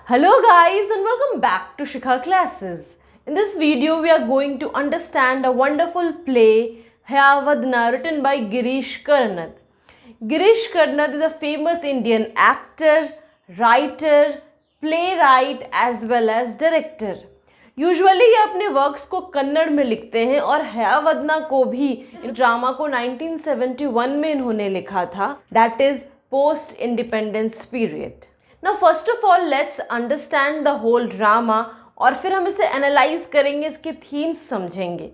Hello guys and welcome back to Shikha Classes. In this video we are going to understand a wonderful play Hayavadna written by Girish Karnad. Girish Karnad is a famous Indian actor, writer, playwright as well as director. Usually ये अपने works को कन्नड़ में लिखते हैं और हयावदना को भी इस ड्रामा को 1971 में इन्होंने लिखा था, that is post independence period. Now first of all let's understand the whole drama और फिर हम इसे एनालाइज करेंगे, इसके थीम्स समझेंगे.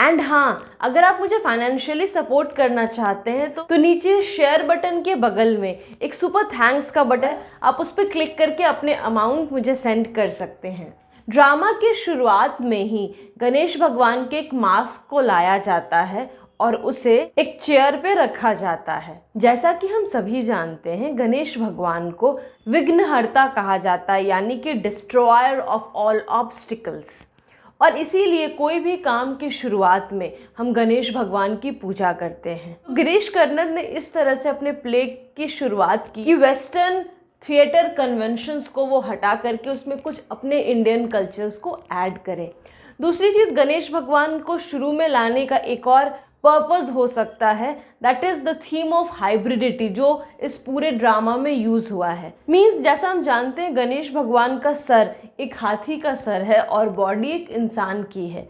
एंड हाँ, अगर आप मुझे फाइनेंशियली सपोर्ट करना चाहते हैं तो नीचे शेयर बटन के बगल में एक सुपर थैंक्स का बटन, आप उस पर क्लिक करके अपने अमाउंट मुझे सेंड कर सकते हैं. ड्रामा के शुरुआत में ही गणेश भगवान के एक मास्क को लाया जाता है और उसे एक चेयर पे रखा जाता है. जैसा कि हम सभी जानते हैं, गणेश भगवान को विघ्नहर्ता कहा जाता है, यानी कि डिस्ट्रॉयर ऑफ ऑल ऑब्स्टिकल्स. और इसीलिए कोई भी काम की शुरुआत में हम गणेश भगवान की पूजा करते हैं. गिरीश कर्नद ने इस तरह से अपने प्ले की शुरुआत की कि वेस्टर्न थिएटर कन्वेंशंस को वो हटा करके उसमें कुछ अपने इंडियन कल्चर्स को ऐड करें. दूसरी चीज़, गणेश भगवान को शुरू में लाने का एक और पर्पस हो सकता है, that is the theme of hybridity, जो इस पूरे ड्रामा में यूज़ हुआ है. मीन्स जैसा हम जानते हैं, गणेश भगवान का सर एक हाथी का सर है और बॉडी एक इंसान की है.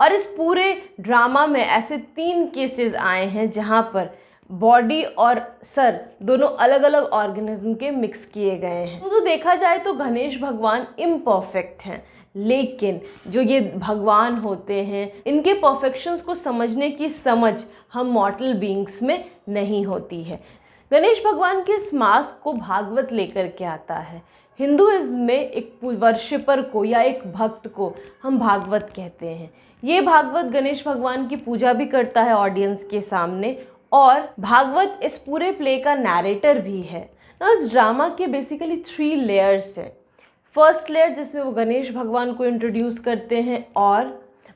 और इस पूरे ड्रामा में ऐसे 3 केसेस आए हैं जहाँ पर बॉडी और सर दोनों अलग अलग ऑर्गेनिज्म के मिक्स किए गए हैं. तो देखा जाए तो गणेश भगवान इम्परफेक्ट हैं, लेकिन जो ये भगवान होते हैं इनके परफेक्शंस को समझने की समझ हम मॉर्टल बीइंग्स में नहीं होती है. गणेश भगवान के इस मास्क को भागवत लेकर के आता है. हिंदुइज्म में एक वर्शिपर को या एक भक्त को हम भागवत कहते हैं. ये भागवत गणेश भगवान की पूजा भी करता है ऑडियंस के सामने, और भागवत इस पूरे प्ले का नैरेटर भी है. ना इस ड्रामा के बेसिकली 3 लेयर्स हैं. फर्स्ट लेयर जिसमें वो गणेश भगवान को इंट्रोड्यूस करते हैं और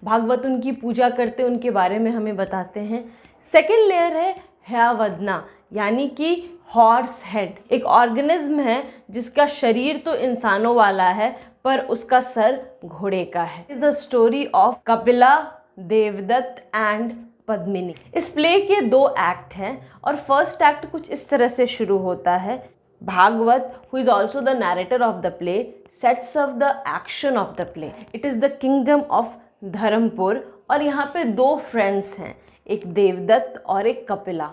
भागवत उनकी पूजा करते हैं, उनके बारे में हमें बताते हैं. सेकेंड लेयर है हयावदना, यानी कि हॉर्स हेड, एक ऑर्गेनिज्म है जिसका शरीर तो इंसानों वाला है पर उसका सर घोड़े का है. Is the story of Kapila, Devadatta and Padmini. इस प्ले के 2 एक्ट हैं और फर्स्ट एक्ट कुछ इस तरह से शुरू होता है. Bhagavata, who is also the narrator of the play, sets off the action of the play. It is the kingdom of Dharmapur और यहाँ पे 2 फ्रेंड्स हैं, एक देवदत्त और एक कपिला.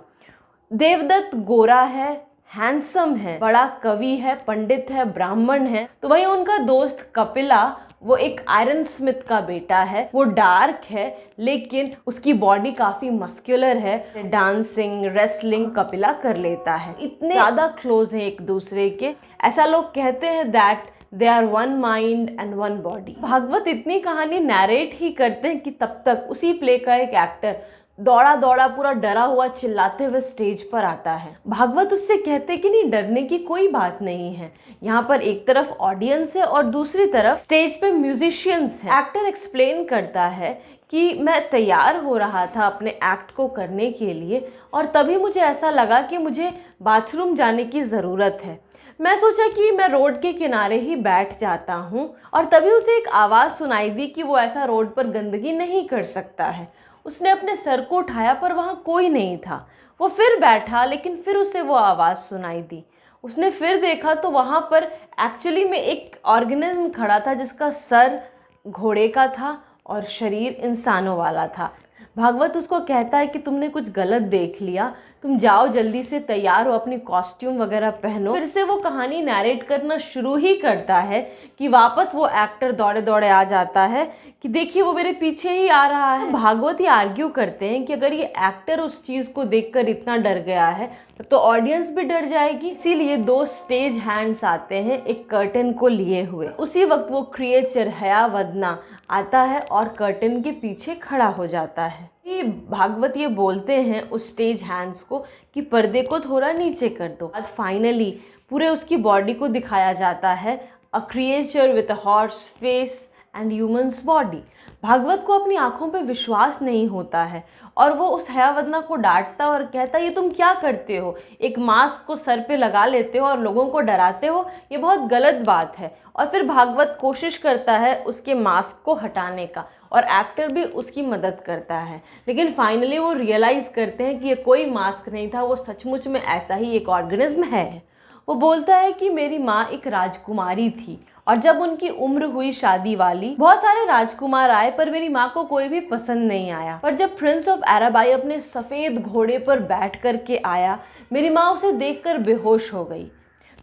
देवदत्त गोरा है, हैंडसम है, बड़ा कवि है, पंडित है, ब्राह्मण है. तो वहीं उनका दोस्त कपिला, वो एक आयरन स्मिथ का बेटा है. वो डार्क है लेकिन उसकी बॉडी काफ़ी मस्कुलर है. डांसिंग, रेसलिंग कपिला कर लेता है. इतने ज़्यादा क्लोज हैं एक दूसरे के, ऐसा लोग कहते हैं that they are one mind and one body. Bhagavata इतनी कहानी नैरेट ही करते हैं कि तब तक उसी प्ले का एक एक्टर दौड़ा दौड़ा पूरा डरा हुआ चिल्लाते हुए स्टेज पर आता है. भागवत उससे कहते कि नहीं, डरने की कोई बात नहीं है. यहाँ पर एक तरफ ऑडियंस है और दूसरी तरफ स्टेज पे म्यूजिशियंस हैं. एक्टर एक्सप्लेन करता है कि मैं तैयार हो रहा था अपने एक्ट को करने के लिए और तभी मुझे ऐसा लगा कि मुझे बाथरूम जाने की ज़रूरत है. मैं सोचा कि मैं रोड के किनारे ही बैठ जाता हूँ और तभी उसे एक आवाज़ सुनाई दी कि वो ऐसा रोड पर गंदगी नहीं कर सकता है. उसने अपने सर को उठाया पर वहाँ कोई नहीं था. वो फिर बैठा लेकिन फिर उसे वो आवाज़ सुनाई दी. उसने फिर देखा तो वहाँ पर एक्चुअली में एक ऑर्गेनिज्म खड़ा था जिसका सर घोड़े का था और शरीर इंसानों वाला था. भागवत उसको कहता है कि तुमने कुछ गलत देख लिया, तुम जाओ जल्दी से तैयार हो, अपनी कॉस्ट्यूम वगैरह पहनो. फिर से वो कहानी नैरेट करना शुरू ही करता है कि वापस वो एक्टर दौड़े दौड़े आ जाता है कि देखिए वो मेरे पीछे ही आ रहा है. भागवत ही आर्ग्यू करते हैं कि अगर ये एक्टर उस चीज़ को देखकर इतना डर गया है तो ऑडियंस भी डर जाएगी. इसीलिए 2 स्टेज हैंड्स आते हैं एक कर्टन को लिए हुए. उसी वक्त वो क्रिएचर हयावदना आता है और कर्टन के पीछे खड़ा हो जाता है. ये भागवत ये बोलते हैं उस स्टेज हैंड्स को कि पर्दे को थोड़ा नीचे कर दो. अब फाइनली पूरे उसकी बॉडी को दिखाया जाता है, a creature with a horse face and human's body. Bhagavata को अपनी आंखों पे विश्वास नहीं होता है और वो उस हयावदना को डांटता और कहता ये तुम क्या करते हो, एक मास्क को सर पे लगा लेते हो और लोगों को डराते हो, ये बहुत गलत बात है। और फिर भागवत कोशिश करता है उसके मास्क को हटाने का और एक्टर भी उसकी मदद करता है, लेकिन फाइनली वो रियलाइज़ करते हैं कि ये कोई मास्क नहीं था, वो सचमुच में ऐसा ही एक ऑर्गेनिज्म है। वो बोलता है कि मेरी माँ एक राजकुमारी थी और जब उनकी उम्र हुई शादी वाली, बहुत सारे राजकुमार आए पर मेरी माँ को कोई भी पसंद नहीं आया। पर जब प्रिंस ऑफ अराबाई अपने सफ़ेद घोड़े पर बैठ कर के आया, मेरी माँ उसे देखकर बेहोश हो गई।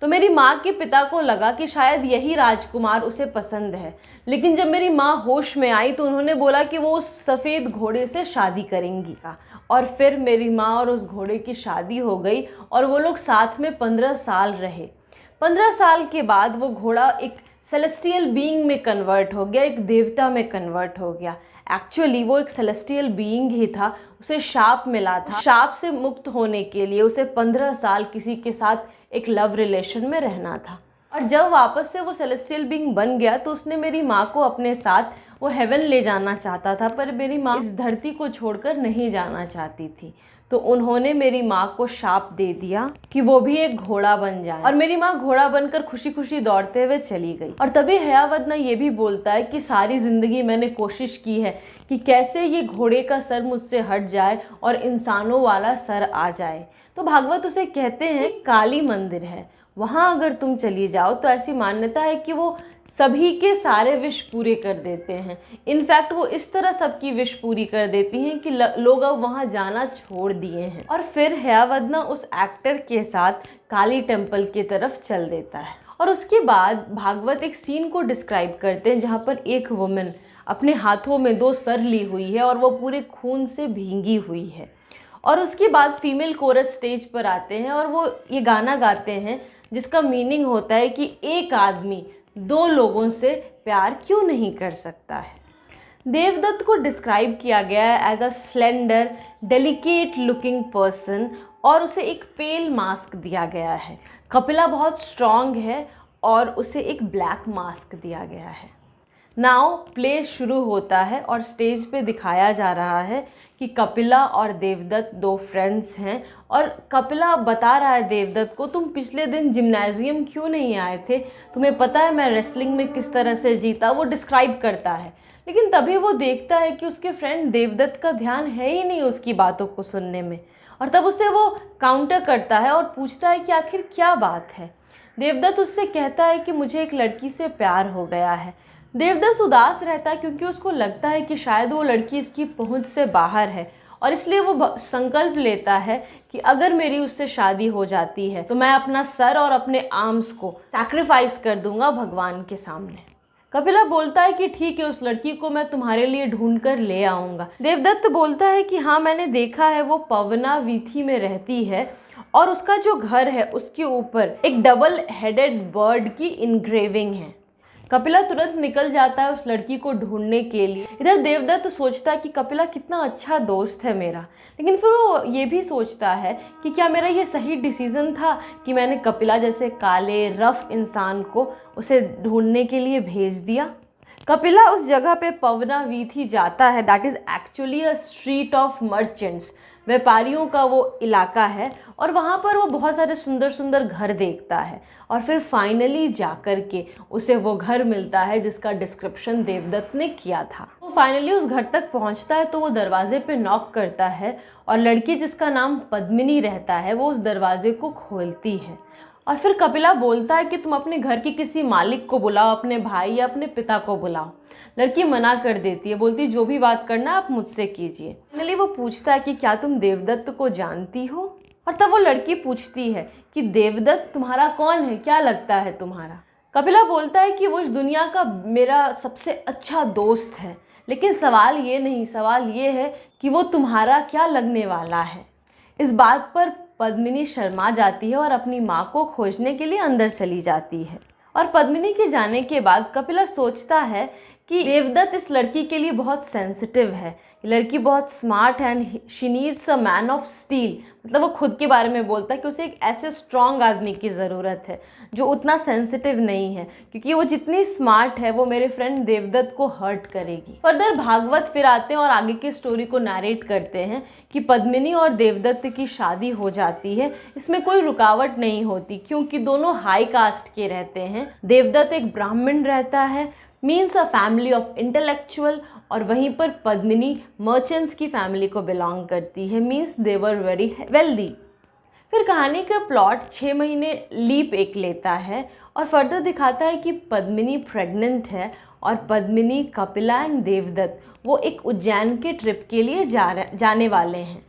तो मेरी माँ के पिता को लगा कि शायद यही राजकुमार उसे पसंद है, लेकिन जब मेरी माँ होश में आई तो उन्होंने बोला कि वो उस सफ़ेद घोड़े से शादी करेंगी। और फिर मेरी माँ और उस घोड़े की शादी हो गई और वो लोग साथ में 15 साल रहे। 15 साल के बाद वो घोड़ा एक सेलेस्टियल बीइंग में कन्वर्ट हो गया, एक देवता में कन्वर्ट हो गया। एक्चुअली वो एक सेलेस्टियल बीइंग ही था, उसे शाप मिला था। शाप से मुक्त होने के लिए उसे 15 साल किसी के साथ एक लव रिलेशन में रहना था। और जब वापस से वो सेलेस्टियल बीइंग बन गया तो उसने मेरी माँ को अपने साथ वो हेवन ले जाना चाहता था, पर मेरी माँ इस धरती को छोड़कर नहीं जाना चाहती थी। तो उन्होंने मेरी माँ को शाप दे दिया कि वो भी एक घोड़ा बन जाए और मेरी माँ घोड़ा बनकर खुशी खुशी दौड़ते हुए चली गई। और तभी हयावदना ये भी बोलता है कि सारी ज़िंदगी मैंने कोशिश की है कि कैसे ये घोड़े का सर मुझसे हट जाए और इंसानों वाला सर आ जाए। तो भागवत उसे कहते हैं काली मंदिर है, वहाँ अगर तुम चली जाओ तो ऐसी मान्यता है कि वो सभी के सारे विश पूरे कर देते हैं। इनफैक्ट वो इस तरह सबकी विश पूरी कर देती हैं कि लोग अब वहाँ जाना छोड़ दिए हैं। और फिर हयावदना उस एक्टर के साथ काली टेम्पल की तरफ चल देता है। और उसके बाद भागवत एक सीन को डिस्क्राइब करते हैं जहाँ पर एक वुमेन अपने हाथों में 2 सर ली हुई है और वो पूरे खून से भींगी हुई है। और उसके बाद फीमेल कोरस स्टेज पर आते हैं और वो ये गाना गाते हैं जिसका मीनिंग होता है कि एक आदमी 2 लोगों से प्यार क्यों नहीं कर सकता है। देवदत्त को डिस्क्राइब किया गया है as a slender delicate looking person और उसे एक पेल मास्क दिया गया है। कपिला बहुत स्ट्रॉन्ग है और उसे एक ब्लैक मास्क दिया गया है। नाउ प्ले शुरू होता है और स्टेज पे दिखाया जा रहा है कि कपिला और देवदत्त 2 फ्रेंड्स हैं और कपिला बता रहा है देवदत्त को तुम पिछले दिन जिम्नाजियम क्यों नहीं आए थे, तुम्हें पता है मैं रेसलिंग में किस तरह से जीता, वो डिस्क्राइब करता है। लेकिन तभी वो देखता है कि उसके फ्रेंड देवदत्त का ध्यान है ही नहीं उसकी बातों को सुनने में और तब उसे वो काउंटर करता है और पूछता है कि आखिर क्या बात है। देवदत्त उससे कहता है कि मुझे एक लड़की से प्यार हो गया है। देवदत्त उदास रहता है क्योंकि उसको लगता है कि शायद वो लड़की इसकी पहुंच से बाहर है और इसलिए वो संकल्प लेता है कि अगर मेरी उससे शादी हो जाती है तो मैं अपना सर और अपने आर्म्स को सैक्रिफाइस कर दूंगा भगवान के सामने। कपिला बोलता है कि ठीक है, उस लड़की को मैं तुम्हारे लिए ढूंढ कर ले आऊँगा। देवदत्त बोलता है कि हाँ मैंने देखा है, वो पवना वीथी में रहती है और उसका जो घर है उसके ऊपर एक डबल हेडेड बर्ड की इनग्रेविंग है। कपिला तुरंत निकल जाता है उस लड़की को ढूंढने के लिए। इधर देवदत्त सोचता है कि कपिला कितना अच्छा दोस्त है मेरा, लेकिन फिर वो ये भी सोचता है कि क्या मेरा ये सही डिसीज़न था कि मैंने कपिला जैसे काले रफ इंसान को उसे ढूंढने के लिए भेज दिया। कपिला उस जगह पे पवना वीथी जाता है, that is actually a street of merchants, व्यापारियों का वो इलाका है और वहाँ पर वो बहुत सारे सुंदर सुंदर घर देखता है और फिर फाइनली जाकर के उसे वो घर मिलता है जिसका डिस्क्रिप्शन देवदत्त ने किया था। वो फाइनली उस घर तक पहुँचता है तो वो दरवाजे पे नॉक करता है और लड़की जिसका नाम पद्मिनी रहता है वो उस दरवाजे को खोलती है और फिर कपिला बोलता है कि तुम अपने घर की किसी मालिक को बुलाओ, अपने भाई या अपने पिता को बुलाओ। लड़की मना कर देती है, बोलती जो भी बात करना आप मुझसे कीजिए। फाइनली वो पूछता है कि क्या तुम देवदत्त को जानती हो, और तब वो लड़की पूछती है कि देवदत्त तुम्हारा कौन है, क्या लगता है तुम्हारा। कपिला बोलता है कि वो इस दुनिया का मेरा सबसे अच्छा दोस्त है, लेकिन सवाल ये नहीं, सवाल ये है कि वो तुम्हारा क्या लगने वाला है। इस बात पर पद्मिनी शर्मा जाती है और अपनी माँ को खोजने के लिए अंदर चली जाती है। और पद्मिनी के जाने के बाद कपिला सोचता है कि देवदत्त इस लड़की के लिए बहुत सेंसिटिव है, लड़की बहुत स्मार्ट है and she needs a man of steel. मतलब वो खुद के बारे में बोलता है कि उसे एक ऐसे स्ट्रॉन्ग आदमी की ज़रूरत है जो उतना सेंसिटिव नहीं है, क्योंकि वो जितनी स्मार्ट है वो मेरे फ्रेंड देवदत्त को हर्ट करेगी। फर्दर भागवत फिर आते हैं और आगे की स्टोरी को नरेट करते हैं कि पद्मिनी और देवदत्त की शादी हो जाती है। इसमें कोई रुकावट नहीं होती क्योंकि दोनों हाई कास्ट के रहते हैं। देवदत्त एक ब्राह्मण रहता है, means a family of intellectual, और वहीं पर पद्मिनी मर्चेंट्स की फैमिली को बिलोंग करती है, means they were very wealthy. फिर कहानी का प्लॉट 6 महीने लीप एक लेता है और फर्दर दिखाता है कि पद्मिनी प्रेग्नेंट है और पद्मिनी, कपिला एंड देवदत्त वो एक उज्जैन के ट्रिप के लिए जाने वाले हैं।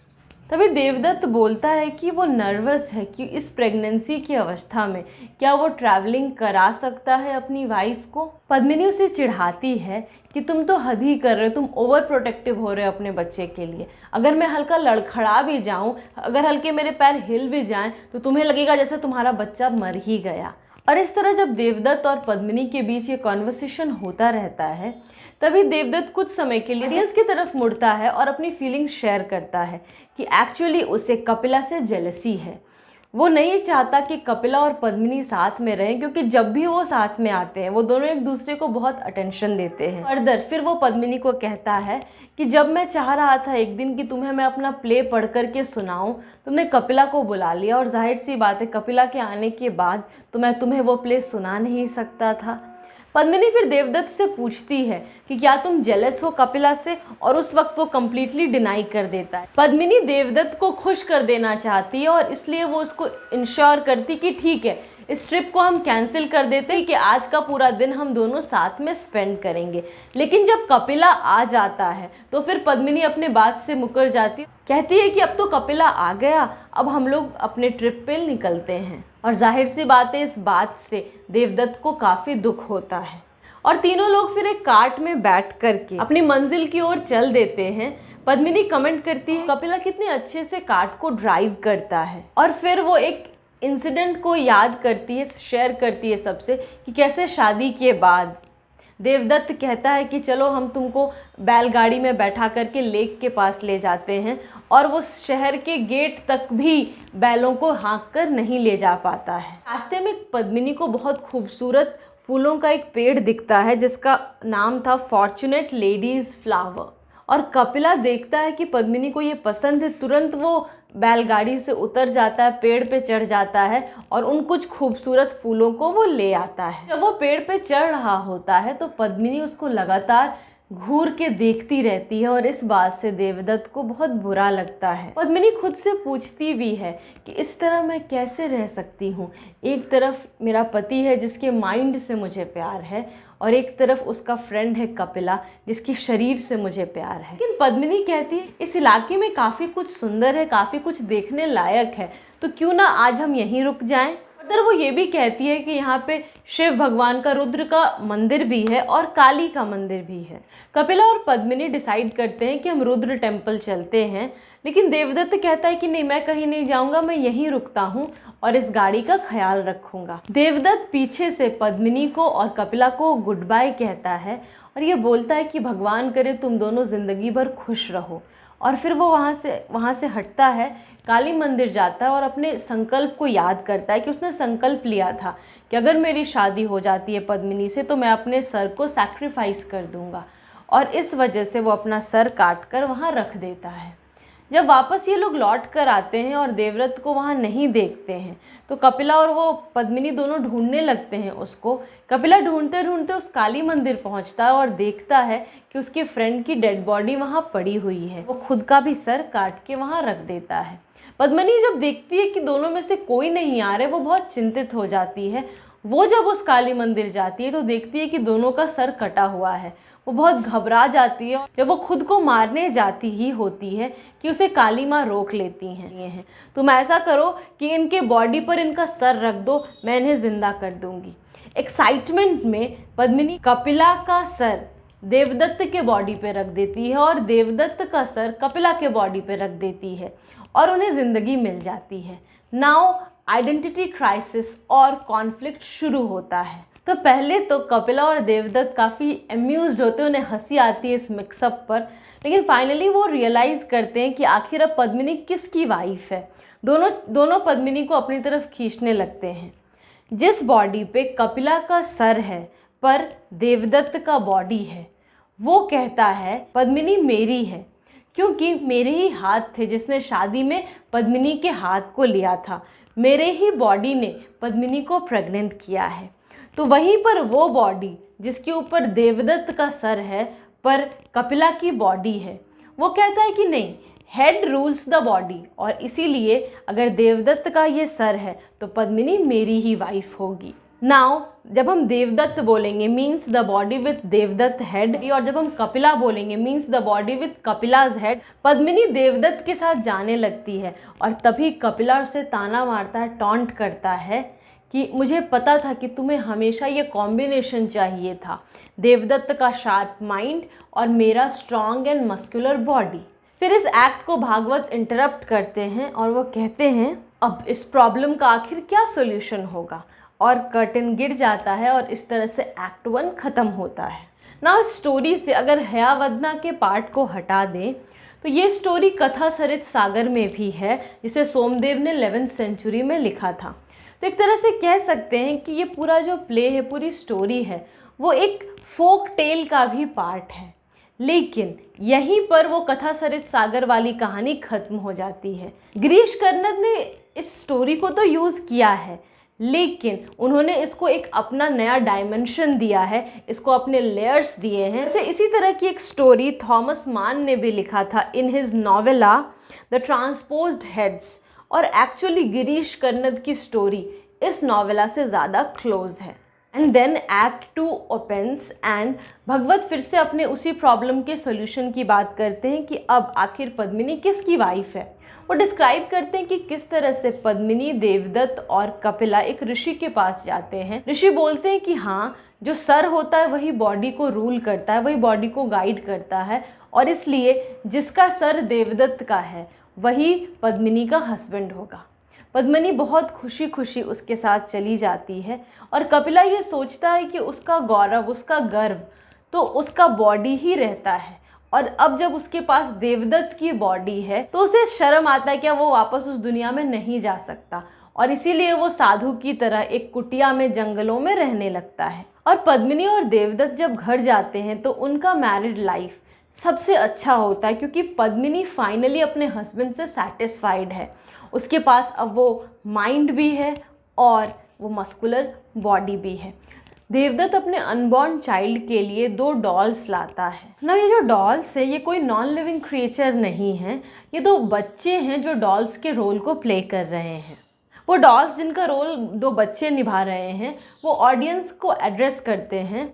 तभी देवदत्त बोलता है कि वो नर्वस है कि इस प्रेगनेंसी की अवस्था में क्या वो ट्रैवलिंग करा सकता है अपनी वाइफ को। पद्मिनी उसे चिढ़ाती है कि तुम तो हद ही कर रहे हो, तुम ओवर प्रोटेक्टिव हो रहे हो अपने बच्चे के लिए। अगर मैं हल्का लड़खड़ा भी जाऊं, अगर हल्के मेरे पैर हिल भी जाएं तो तुम्हें लगेगा जैसे तुम्हारा बच्चा मर ही गया। और इस तरह जब देवदत्त और पद्मिनी के बीच ये कॉन्वर्सेशन होता रहता है, तभी देवदत्त कुछ समय के लिए ऑडियंस की तरफ मुड़ता है और अपनी फीलिंग्स शेयर करता है कि एक्चुअली उसे कपिला से जेलसी है। वो नहीं चाहता कि कपिला और पद्मिनी साथ में रहें, क्योंकि जब भी वो साथ में आते हैं वो दोनों एक दूसरे को बहुत अटेंशन देते हैं। फर्दर फिर वो पद्मिनी को कहता है कि जब मैं चाह रहा था एक दिन कि तुम्हें मैं अपना प्ले पढ़ करके सुनाऊं, तुमने कपिला को बुला लिया और जाहिर सी बात है कपिला के आने के बाद तो मैं तुम्हें वो प्ले सुना नहीं सकता था। पद्मिनी फिर देवदत्त से पूछती है कि क्या तुम जेलस हो कपिला से, और उस वक्त वो कम्प्लीटली डिनाई कर देता है। पद्मिनी देवदत्त को खुश कर देना चाहती है और इसलिए वो उसको इंश्योर करती कि ठीक है, इस ट्रिप को हम कैंसिल कर देते हैं कि आज का पूरा दिन हम दोनों साथ में स्पेंड करेंगे। लेकिन जब कपिला आ जाता है तो फिर पद्मिनी अपने बात से मुकर जाती, कहती है कि अब तो कपिला आ गया, अब हम लोग अपने ट्रिप पे निकलते हैं। और जाहिर सी बात है इस बात से देवदत्त को काफ़ी दुख होता है और तीनों लोग फिर एक कार्ट में बैठ करके अपनी मंजिल की ओर चल देते हैं। पद्मिनी कमेंट करती है कपिला कितने अच्छे से कार्ट को ड्राइव करता है, और फिर वो एक इंसिडेंट को याद करती है, शेयर करती है सबसे कि कैसे शादी के बाद देवदत्त कहता है कि चलो हम तुमको बैलगाड़ी में बैठा करके लेक के पास ले जाते हैं, और वो शहर के गेट तक भी बैलों को हाँक कर नहीं ले जा पाता है। रास्ते में पद्मिनी को बहुत खूबसूरत फूलों का एक पेड़ दिखता है जिसका नाम था फॉर्चुनेट लेडीज़ फ्लावर, और कपिला देखता है कि पद्मिनी को ये पसंद है। तुरंत वो बैलगाड़ी से उतर जाता है, पेड़ पे चढ़ जाता है और उन कुछ खूबसूरत फूलों को वो ले आता है। जब वो पेड़ पे चढ़ रहा होता है तो पद्मिनी उसको लगातार घूर के देखती रहती है और इस बात से देवदत्त को बहुत बुरा लगता है। पद्मिनी खुद से पूछती भी है कि इस तरह मैं कैसे रह सकती हूँ। एक तरफ मेरा पति है जिसके माइंड से मुझे प्यार है, और एक तरफ उसका फ्रेंड है कपिला जिसके शरीर से मुझे प्यार है। लेकिन पद्मिनी कहती है इस इलाके में काफ़ी कुछ सुंदर है, काफ़ी कुछ देखने लायक है, तो क्यों ना आज हम यहीं रुक जाएं। अगर वो ये भी कहती है कि यहाँ पे शिव भगवान का, रुद्र का मंदिर भी है और काली का मंदिर भी है। कपिला और पद्मिनी डिसाइड करते हैं कि हम रुद्र टेम्पल चलते हैं, लेकिन देवदत्त कहता है कि नहीं, मैं कहीं नहीं जाऊँगा, मैं यहीं रुकता हूँ और इस गाड़ी का ख्याल रखूँगा। देवदत्त पीछे से पद्मिनी को और कपिला को गुड बाय कहता है और ये बोलता है कि भगवान करे तुम दोनों ज़िंदगी भर खुश रहो। और फिर वो वहाँ से हटता है, काली मंदिर जाता है और अपने संकल्प को याद करता है कि उसने संकल्प लिया था कि अगर मेरी शादी हो जाती है पद्मिनी से तो मैं अपने सर को सैक्रिफाइस कर दूंगा, और इस वजह से वो अपना सर काट कर वहाँ रख देता है। जब वापस ये लोग लौट कर आते हैं और देवदत्त को वहाँ नहीं देखते हैं तो कपिला और वो पद्मिनी दोनों ढूंढने लगते हैं उसको। कपिला ढूंढते ढूंढते उस काली मंदिर पहुँचता है और देखता है कि उसके फ्रेंड की डेड बॉडी वहाँ पड़ी हुई है। वो खुद का भी सर काट के वहाँ रख देता है। पद्मिनी जब देखती है कि दोनों में से कोई नहीं आ रहे वो बहुत चिंतित हो जाती है। वो जब उस काली मंदिर जाती है तो देखती है कि दोनों का सर कटा हुआ है। वो बहुत घबरा जाती है। जब वो खुद को मारने जाती ही होती है कि उसे काली माँ रोक लेती हैं। तुम ऐसा करो कि इनके बॉडी पर इनका सर रख दो, मैं इन्हें ज़िंदा कर दूंगी। एक्साइटमेंट में पद्मिनी कपिला का सर देवदत्त के बॉडी पे रख देती है और देवदत्त का सर कपिला के बॉडी पे रख देती है और उन्हें ज़िंदगी मिल जाती है। नाउ आइडेंटिटी क्राइसिस और कॉन्फ्लिक्ट शुरू होता है। तो पहले तो कपिला और देवदत्त काफ़ी अम्यूज्ड होते हैं, उन्हें हंसी आती है इस मिक्सअप पर, लेकिन फाइनली वो रियलाइज़ करते हैं कि आखिर अब पद्मिनी किसकी वाइफ है। दोनों पद्मिनी को अपनी तरफ खींचने लगते हैं। जिस बॉडी पे कपिला का सर है पर देवदत्त का बॉडी है, वो कहता है पद्मिनी मेरी है, क्योंकि मेरे ही हाथ थे जिसने शादी में पद्मिनी के हाथ को लिया था, मेरे ही बॉडी ने पद्मिनी को प्रेग्नेंट किया है। तो वहीं पर वो बॉडी जिसके ऊपर देवदत्त का सर है पर कपिला की बॉडी है, वो कहता है कि नहीं, हेड रूल्स द बॉडी, और इसीलिए अगर देवदत्त का ये सर है तो पद्मिनी मेरी ही वाइफ होगी। नाउ जब हम देवदत्त बोलेंगे means the body with Devadatta head, और जब हम कपिला बोलेंगे means the body with Kapila's head, Padmini Devadatta के साथ जाने लगती है और तभी कपिला उसे ताना मारता है, टॉन्ट करता है कि मुझे पता था कि तुम्हें हमेशा ये कॉम्बिनेशन चाहिए था, देवदत्त का शार्प माइंड और मेरा स्ट्रॉन्ग एंड मस्कुलर बॉडी। फिर इस एक्ट को भागवत इंटरप्ट करते हैं और वो कहते हैं अब इस प्रॉब्लम का आखिर क्या सोल्यूशन होगा, और कर्टन गिर जाता है और इस तरह से एक्ट 1 ख़त्म होता है। ना स्टोरी से अगर हयावदना के पार्ट को हटा दें तो ये स्टोरी कथा सरित सागर में भी है, जिसे सोमदेव ने 11th सेंचुरी में लिखा था। तो एक तरह से कह सकते हैं कि ये पूरा जो प्ले है, पूरी स्टोरी है, वो एक फोक टेल का भी पार्ट है। लेकिन यहीं पर वो कथा सरित सागर वाली कहानी ख़त्म हो जाती है। गिरीश कर्नद ने इस स्टोरी को तो यूज़ किया है, लेकिन उन्होंने इसको एक अपना नया डायमेंशन दिया है, इसको अपने लेयर्स दिए हैं। जैसे इसी तरह की एक स्टोरी थॉमस मान ने भी लिखा था in his novella the transposed heads, और एक्चुअली गिरीश कर्नद की स्टोरी इस नॉवेला से ज़्यादा क्लोज है। And then act 2 opens and Bhagavata फिर से अपने उसी प्रॉब्लम के सोल्यूशन की बात करते हैं कि अब आखिर पद्मिनी किसकी वाइफ है। वो डिस्क्राइब करते हैं कि किस तरह से पद्मिनी, देवदत्त और कपिला एक ऋषि के पास जाते हैं। ऋषि बोलते हैं कि हाँ, जो सर होता है वही बॉडी को रूल करता है, वही बॉडी को गाइड करता है, और इसलिए जिसका सर देवदत्त का है वही पद्मिनी का हस्बैंड होगा। पद्मिनी बहुत खुशी खुशी उसके साथ चली जाती है और कपिला ये सोचता है कि उसका गौरव, उसका गर्व तो उसका बॉडी ही रहता है, और अब जब उसके पास देवदत्त की बॉडी है तो उसे शर्म आता है कि वो वापस उस दुनिया में नहीं जा सकता, और इसीलिए वो साधु की तरह एक कुटिया में जंगलों में रहने लगता है। और पद्मिनी और देवदत्त जब घर जाते हैं तो उनका मैरिड लाइफ सबसे अच्छा होता है, क्योंकि पद्मिनी फाइनली अपने हस्बैंड से सेटिस्फाइड है। उसके पास अब वो माइंड भी है और वो मस्कुलर बॉडी भी है। देवदत्त अपने अनबॉर्न चाइल्ड के लिए 2 डॉल्स लाता है ना। ये जो डॉल्स है ये कोई नॉन लिविंग क्रिएचर नहीं है, ये 2 बच्चे हैं जो डॉल्स के रोल को प्ले कर रहे हैं। वो डॉल्स जिनका रोल 2 बच्चे निभा रहे हैं वो ऑडियंस को एड्रेस करते हैं।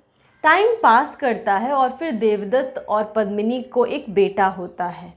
टाइम पास करता है और फिर देवदत्त और पद्मिनी को एक बेटा होता है,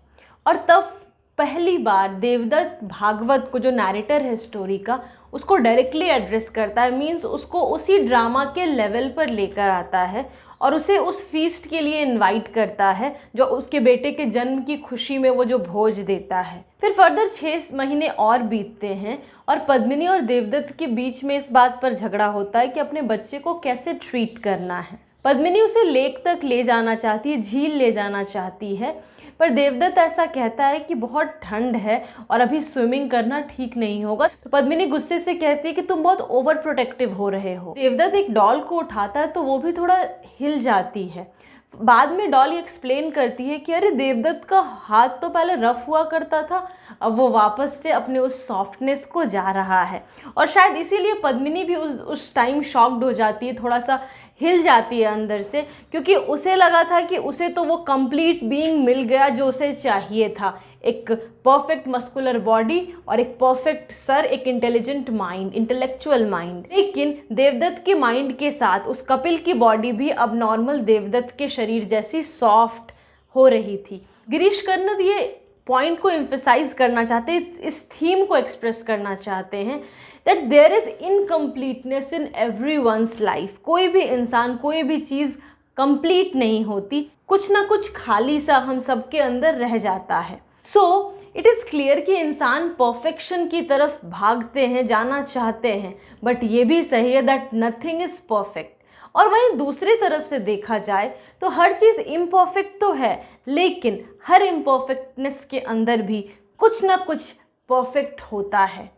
और तब पहली बार देवदत्त भागवत को, जो नैरेटर है स्टोरी का, उसको डायरेक्टली एड्रेस करता है। मीन्स उसको उसी ड्रामा के लेवल पर लेकर आता है और उसे उस फीस्ट के लिए इनवाइट करता है जो उसके बेटे के जन्म की खुशी में वो जो भोज देता है। फिर फर्दर 6 महीने और बीतते हैं और पद्मिनी और देवदत्त के बीच में इस बात पर झगड़ा होता है कि अपने बच्चे को कैसे ट्रीट करना है। पद्मिनी उसे लेक तक ले जाना चाहती है, झील ले जाना चाहती है, पर देवदत्त ऐसा कहता है कि बहुत ठंड है और अभी स्विमिंग करना ठीक नहीं होगा। तो पद्मिनी गुस्से से कहती है कि तुम बहुत ओवर प्रोटेक्टिव हो रहे हो। देवदत्त एक डॉल को उठाता है तो वो भी थोड़ा हिल जाती है। बाद में डॉल एक्सप्लेन करती है कि अरे देवदत्त का हाथ तो पहले रफ हुआ करता था, अब वो वापस से अपने उस सॉफ्टनेस को जा रहा है, और शायद इसीलिए पद्मिनी भी उस टाइम शॉक्ड हो जाती है, थोड़ा सा हिल जाती है अंदर से, क्योंकि उसे लगा था कि उसे तो वो कंप्लीट बीइंग मिल गया जो उसे चाहिए था, एक परफेक्ट मस्कुलर बॉडी और एक परफेक्ट सर, एक इंटेलिजेंट माइंड, इंटेलेक्चुअल माइंड। लेकिन देवदत्त के माइंड के साथ उस कपिल की बॉडी भी अब नॉर्मल देवदत्त के शरीर जैसी सॉफ्ट हो रही थी। गिरीश कर्नद ये पॉइंट को एम्फसाइज करना चाहते हैं, इस थीम को एक्सप्रेस करना चाहते हैं that there is incompleteness in everyone's life. कोई भी इंसान, कोई भी चीज़ कंप्लीट नहीं होती, कुछ ना कुछ खाली सा हम सबके अंदर रह जाता है। सो इट इज़ क्लियर कि इंसान परफेक्शन की तरफ भागते हैं, जाना चाहते हैं, बट ये भी सही है दैट नथिंग इज़ परफेक्ट। और वहीं दूसरी तरफ से देखा जाए तो हर चीज़ इम्परफेक्ट तो है, लेकिन हर इम्परफेक्टनेस के अंदर भी कुछ ना कुछ परफेक्ट होता है।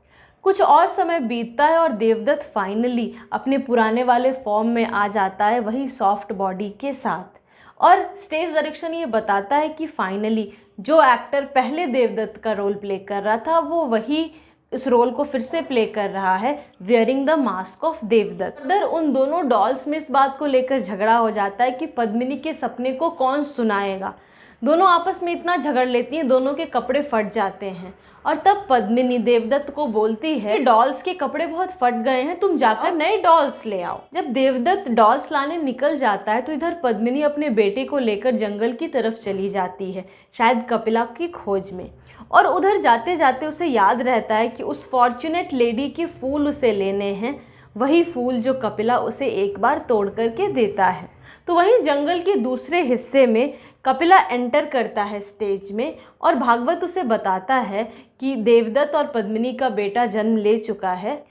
कुछ और समय बीतता है और देवदत्त फाइनली अपने पुराने वाले फॉर्म में आ जाता है, वही सॉफ्ट बॉडी के साथ। और स्टेज डायरेक्शन ये बताता है कि फाइनली जो एक्टर पहले देवदत्त का रोल प्ले कर रहा था वो वही इस रोल को फिर से प्ले कर रहा है, wearing the mask of Devadatta. Other उन दोनों डॉल्स में इस बात को लेकर झगड़ा हो जाता है कि पद्मिनी के सपने को कौन सुनाएगा। दोनों आपस में इतना झगड़ लेती हैं, दोनों के कपड़े फट जाते हैं। और तब पद्मिनी देवदत्त को बोलती है डॉल्स के कपड़े बहुत फट गए हैं, तुम जाकर नए डॉल्स ले आओ। जब देवदत्त डॉल्स लाने निकल जाता है तो इधर पद्मिनी अपने बेटे को लेकर जंगल की तरफ चली जाती है, शायद कपिला की खोज में। और उधर जाते जाते उसे याद रहता है कि उस फॉर्चुनेट लेडी के फूल उसे लेने हैं, वही फूल जो कपिला उसे एक बार तोड़ करके देता है। तो वहीं जंगल के दूसरे हिस्से में कपिला एंटर करता है स्टेज में और भागवत उसे बताता है कि देवदत्त और पद्मिनी का बेटा जन्म ले चुका है।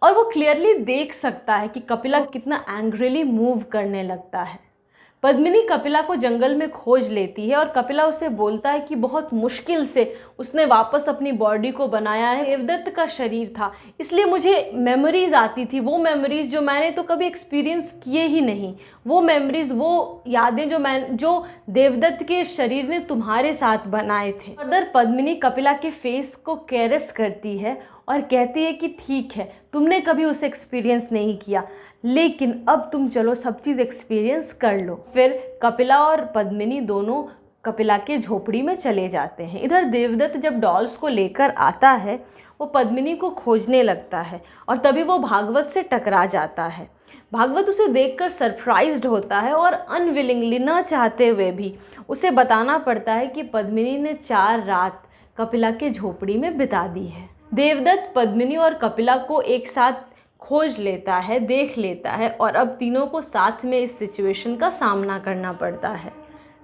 और वो क्लियरली देख सकता है कि कपिला कितना एंग्रीली मूव करने लगता है। पद्मिनी कपिला को जंगल में खोज लेती है और कपिला उसे बोलता है कि बहुत मुश्किल से उसने वापस अपनी बॉडी को बनाया है। देवदत्त का शरीर था, इसलिए मुझे मेमोरीज आती थी, वो मेमोरीज जो मैंने तो कभी एक्सपीरियंस किए ही नहीं, वो मेमोरीज, वो यादें जो देवदत्त के शरीर ने तुम्हारे साथ बनाए थे। फर्दर पद्मिनी कपिला के फेस को कैरेस करती है और कहती है कि ठीक है, तुमने कभी उसे एक्सपीरियंस नहीं किया, लेकिन अब तुम चलो सब चीज़ एक्सपीरियंस कर लो। फिर कपिला और पद्मिनी दोनों कपिला के झोपड़ी में चले जाते हैं। इधर देवदत्त जब डॉल्स को लेकर आता है वो पद्मिनी को खोजने लगता है और तभी वो भागवत से टकरा जाता है। भागवत उसे देखकर सरप्राइज्ड होता है और अनविलिंगली, न चाहते हुए भी, उसे बताना पड़ता है कि पद्मिनी ने 4 रात कपिला के झोपड़ी में बिता दी है। देवदत्त पद्मिनी और कपिला को एक साथ खोज लेता है, देख लेता है और अब तीनों को साथ में इस सिचुएशन का सामना करना पड़ता है।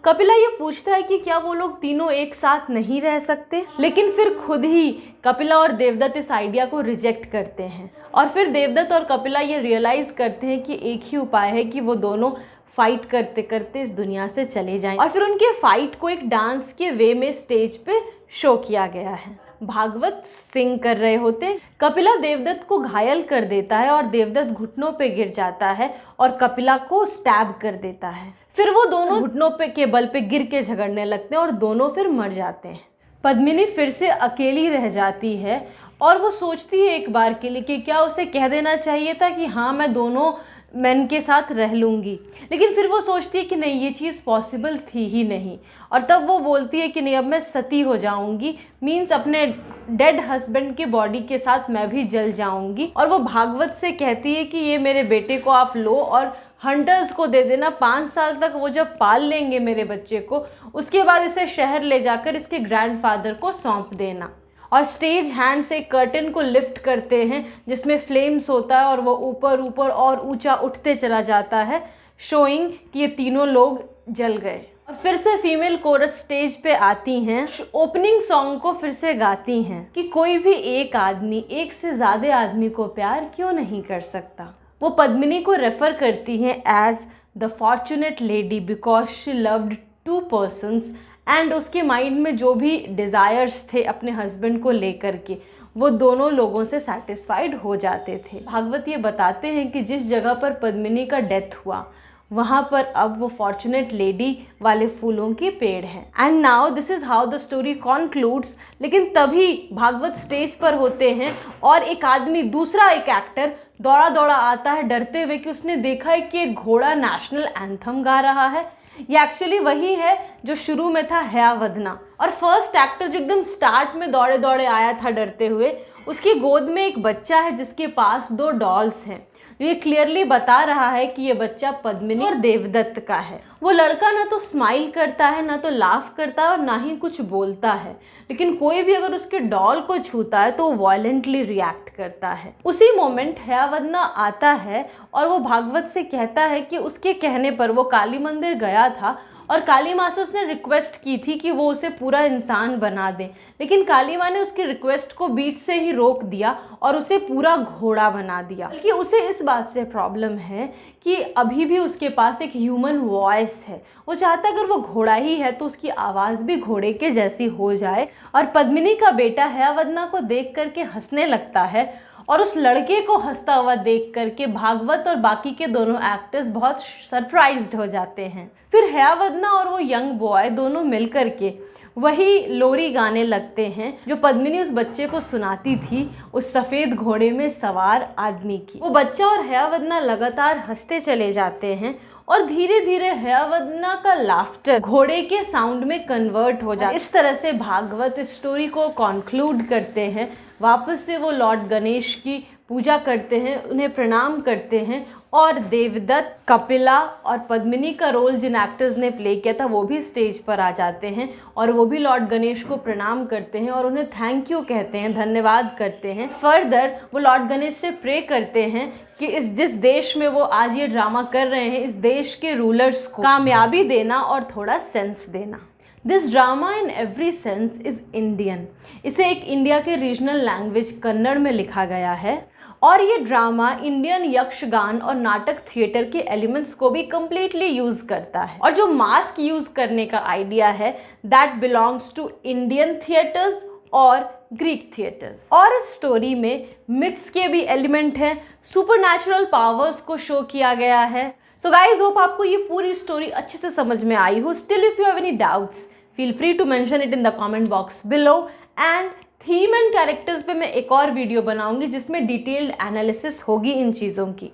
कपिला ये पूछता है कि क्या वो लोग तीनों एक साथ नहीं रह सकते, लेकिन फिर खुद ही कपिला और देवदत्त इस आइडिया को रिजेक्ट करते हैं। और फिर देवदत्त और कपिला ये रियलाइज़ करते हैं कि एक ही उपाय है कि वो दोनों फाइट करते करते इस दुनिया से चले जाएं। और फिर उनके फाइट को एक डांस के वे में स्टेज पे शो किया गया है। भागवत सिंग कर रहे होते, कपिला देवदत्त को घायल कर देता है और देवदत्त घुटनों पे गिर जाता है और कपिला को स्टैब कर देता है। फिर वो दोनों घुटनों पे के बल पे गिर के झगड़ने लगते हैं और दोनों फिर मर जाते हैं। पद्मिनी फिर से अकेली रह जाती है और वो सोचती है एक बार के लिए कि क्या उसे कह देना चाहिए था कि हाँ मैं दोनों मैन के साथ रह लूँगी, लेकिन फिर वो सोचती है कि नहीं, ये चीज़ पॉसिबल थी ही नहीं। और तब वो बोलती है कि नहीं, अब मैं सती हो जाऊंगी, मीन्स अपने डेड हस्बैंड की बॉडी के साथ मैं भी जल जाऊंगी। और वो भागवत से कहती है कि ये मेरे बेटे को आप लो और हंटर्स को दे देना, 5 साल तक वो जब पाल लेंगे मेरे बच्चे को, उसके बाद इसे शहर ले जाकर इसके ग्रैंडफादर को सौंप देना। और स्टेज हैंड से कर्टन को लिफ्ट करते हैं जिसमें फ्लेम्स होता है और वो ऊपर ऊपर और ऊंचा उठते चला जाता है, शोइंग कि ये तीनों लोग जल गए। और फिर से फीमेल कोरस स्टेज पे आती हैं, ओपनिंग सॉन्ग को फिर से गाती हैं कि कोई भी एक आदमी एक से ज़्यादा आदमी को प्यार क्यों नहीं कर सकता। वो पद्मिनी को रेफ़र करती हैं as the fortunate lady because she loved 2 persons and उसके माइंड में जो भी डिज़ायर्स थे अपने हस्बैंड को लेकर के, वो दोनों लोगों से सेटिस्फाइड हो जाते थे। भागवत ये बताते हैं कि जिस जगह पर पद्मिनी का डेथ हुआ वहाँ पर अब वो फॉर्चुनेट लेडी वाले फूलों के पेड़ हैं। And now this is how the story concludes. लेकिन तभी भागवत स्टेज पर होते हैं और एक आदमी, दूसरा एक एक्टर दौड़ा दौड़ा आता है डरते हुए कि उसने देखा है कि एक घोड़ा नेशनल एंथम गा रहा है। ये एक्चुअली वही है जो शुरू में था हयावदना। और फर्स्ट एक्टर जो एकदम स्टार्ट में दौड़े दौड़े आया था डरते हुए, उसकी गोद में एक बच्चा है जिसके पास 2 डॉल्स हैं। ये क्लियरली बता रहा है कि ये बच्चा पद्मिनी और देवदत्त का है। वो लड़का ना तो स्माइल करता है, ना तो लाफ करता है और ना ही कुछ बोलता है, लेकिन कोई भी अगर उसके डॉल को छूता है तो वो वायलेंटली रिएक्ट करता है। उसी मोमेंट हयावदना आता है और वो भागवत से कहता है कि उसके कहने पर वो काली मंदिर गया था और काली माँ से उसने रिक्वेस्ट की थी कि वो उसे पूरा इंसान बना दे, लेकिन काली माँ ने उसकी रिक्वेस्ट को बीच से ही रोक दिया और उसे पूरा घोड़ा बना दिया। बल्कि उसे इस बात से प्रॉब्लम है कि अभी भी उसके पास एक ह्यूमन वॉइस है। वो चाहता है अगर वो घोड़ा ही है तो उसकी आवाज़ भी घोड़े के जैसी हो जाए। और पद्मिनी का बेटा हयावदना को देख करके हंसने लगता है और उस लड़के को हंसता हुआ देख करके भागवत और बाकी के दोनों एक्टर्स बहुत सरप्राइज्ड हो जाते हैं। फिर हयावदना और वो यंग बॉय दोनों मिल करके वही लोरी गाने लगते हैं जो पद्मिनी उस बच्चे को सुनाती थी, उस सफ़ेद घोड़े में सवार आदमी की। वो बच्चा और हयावदना लगातार हंसते चले जाते हैं और धीरे धीरे हयावदना का लाफ्टर घोड़े के साउंड में कन्वर्ट हो जाता है। इस तरह से भागवत इस स्टोरी को कॉन्क्लूड करते हैं। वापस से वो लॉर्ड गणेश की पूजा करते हैं, उन्हें प्रणाम करते हैं और देवदत्त, कपिला और पद्मिनी का रोल जिन एक्टर्स ने प्ले किया था वो भी स्टेज पर आ जाते हैं और वो भी लॉर्ड गणेश को प्रणाम करते हैं और उन्हें थैंक यू कहते हैं, धन्यवाद करते हैं। फर्दर वो लॉर्ड गणेश से प्रे करते हैं कि जिस देश में वो आज ये ड्रामा कर रहे हैं, इस देश के रूलर्स को कामयाबी देना और थोड़ा सेंस देना। This drama in every sense is Indian. इसे एक इंडिया के रीजनल लैंग्वेज कन्नड़ में लिखा गया है और ये ड्रामा इंडियन यक्षगान और नाटक थिएटर के एलिमेंट्स को भी कम्प्लीटली यूज़ करता है। और जो मास्क यूज़ करने का आइडिया है that belongs to Indian theatres और ग्रीक थिएटर्स। और इस स्टोरी में मिथ्स के भी एलिमेंट हैं, सुपरनैचुरल पावर्स को शो किया गया है। सो गाइज, होप आपको ये पूरी स्टोरी अच्छे से समझ में आई हो। Still if you have any doubts feel free to mention it in the comment box below. And theme and characters पे मैं एक और वीडियो बनाऊंगी जिसमें डिटेल्ड एनालिसिस होगी इन चीज़ों की।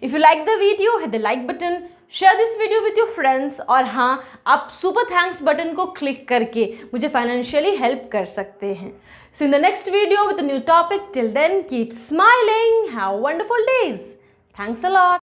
If you like the video, hit the like button, share this video with your friends और हाँ, आप सुपर थैंक्स बटन को क्लिक करके मुझे फाइनेंशियली हेल्प कर सकते हैं। So in the next video with a new topic, till then keep smiling, have wonderful days, thanks a lot.